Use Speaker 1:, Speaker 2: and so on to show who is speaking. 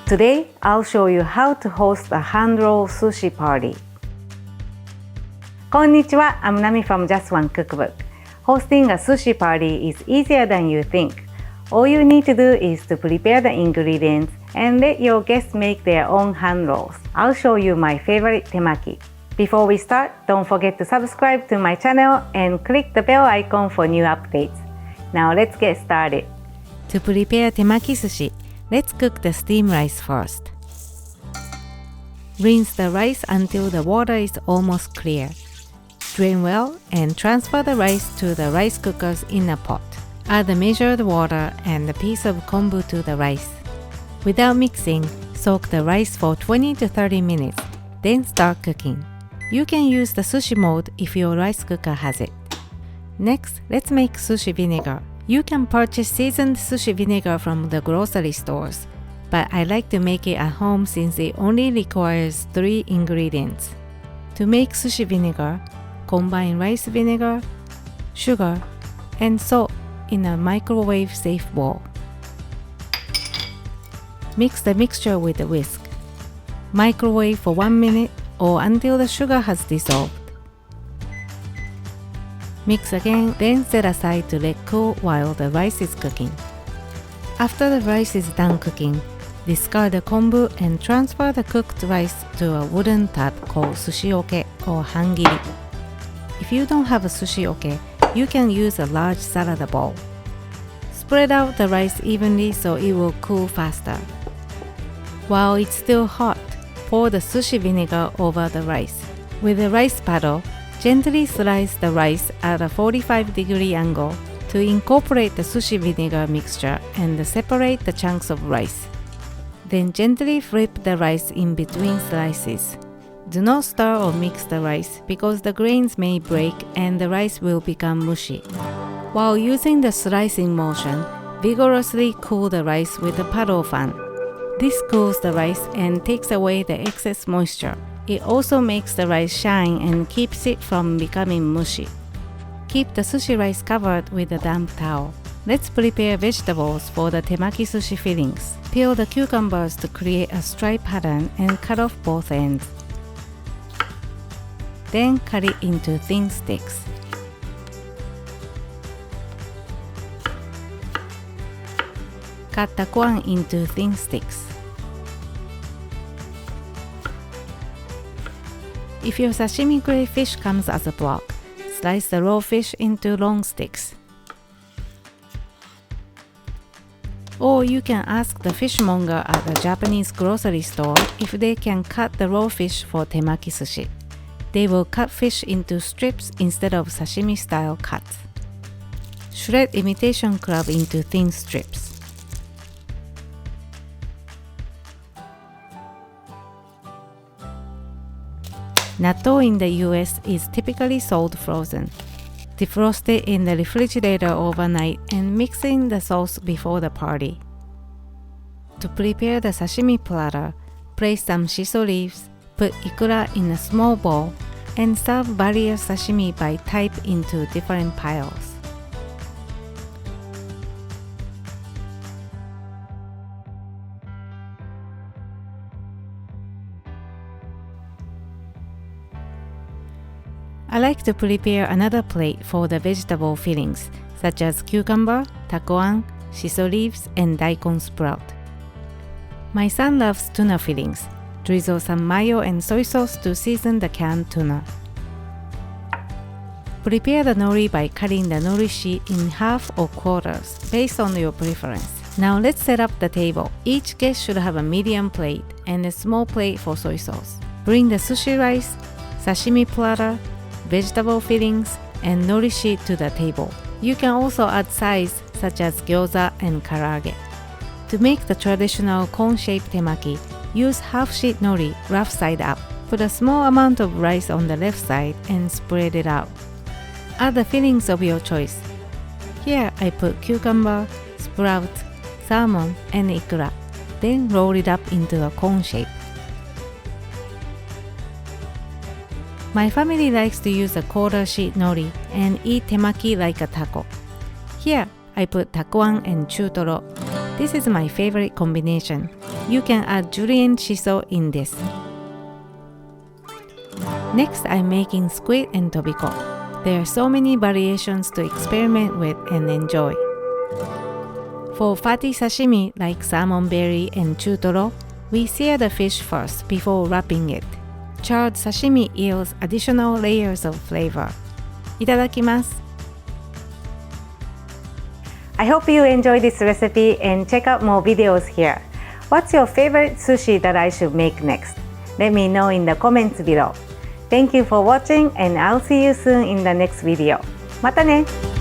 Speaker 1: Today, I'll show you how to host a hand-roll sushi party. こんにちは、I'm Nami from Just One Cookbook. Hosting a sushi party is easier than you think. All you need to do is to prepare the ingredients and let your guests make their own hand rolls. I'll show you my favorite temaki. Before we start, don't forget to subscribe to my channel and click the bell icon for new updates. Now let's get started.
Speaker 2: To prepare temaki sushi, let's cook the steamed rice first. Rinse the rice until the water is almost clear. Drain well and transfer the rice to the rice cooker's inner pot. Add the measured water and a piece of kombu to the rice. Without mixing, soak the rice for 20 to 30 minutes, then start cooking. You can use the sushi mold if your rice cooker has it. Next, let's make sushi vinegar. You can purchase seasoned sushi vinegar from the grocery stores, but I like to make it at home since it only requires 3 ingredients. To make sushi vinegar, combine rice vinegar, sugar, and salt in a microwave-safe bowl. Mix the mixture with a whisk. Microwave for 1 minute or until the sugar has dissolved. Mix again, then set aside to let cool while the rice is cooking. After the rice is done cooking, discard the kombu and transfer the cooked rice to a wooden tub called sushi oke or hangiri. If you don't have a sushi oke, you can use a large salad bowl. Spread out the rice evenly so it will cool faster. While it's still hot, pour the sushi vinegar over the rice. With a rice paddle, gently slice the rice at a 45-degree angle to incorporate the sushi vinegar mixture and separate the chunks of rice. Then gently flip the rice in between slices. Do not stir or mix the rice because the grains may break and the rice will become mushy. While using the slicing motion, vigorously cool the rice with a paddle fan. This cools the rice and takes away the excess moisture. It also makes the rice shine and keeps it from becoming mushy. Keep the sushi rice covered with a damp towel. Let's prepare vegetables for the temaki sushi fillings. Peel the cucumbers to create a stripe pattern and cut off both ends. Then cut it into thin sticks. Cut the corn into thin sticks. If your sashimi grade fish comes as a block, slice the raw fish into long sticks. Or you can ask the fishmonger at the Japanese grocery store if they can cut the raw fish for temaki sushi. They will cut fish into strips instead of sashimi-style cuts. Shred imitation crab into thin strips. Natto in the US is typically sold frozen. Defrost it in the refrigerator overnight and mix in the sauce before the party. To prepare the sashimi platter, place some shiso leaves, put ikura in a small bowl, and serve various sashimi by type into different piles. I like to prepare another plate for the vegetable fillings, such as cucumber, takoan, shiso leaves, and daikon sprout. My son loves tuna fillings. Drizzle some mayo and soy sauce to season the canned tuna. Prepare the nori by cutting the nori sheet in half or quarters, based on your preference. Now let's set up the table. Each guest should have a medium plate and a small plate for soy sauce. Bring the sushi rice, sashimi platter, vegetable fillings, and nori sheet to the table. You can also add sides such as gyoza and karaage. To make the traditional cone-shaped temaki, use half-sheet nori, rough side up. Put a small amount of rice on the left side and spread it out. Add the fillings of your choice. Here I put cucumber, sprout, salmon, and ikura. Then roll it up into a cone shape. My family likes to use a quarter sheet nori and eat temaki like a taco. Here I put takoan and chutoro, This is my favorite combination. You can add julienne shiso in this. Next, I'm making squid and tobiko. There are so many variations to experiment with and enjoy. For fatty sashimi like salmon berry and chutoro, we sear the fish first before wrapping it. Charred sashimi yields additional layers of flavor. いただきます。
Speaker 1: I hope you enjoy this recipe and check out more videos here. What's your favorite sushi that I should make next? Let me know in the comments below. Thank you for watching and I'll see you soon in the next video. またね!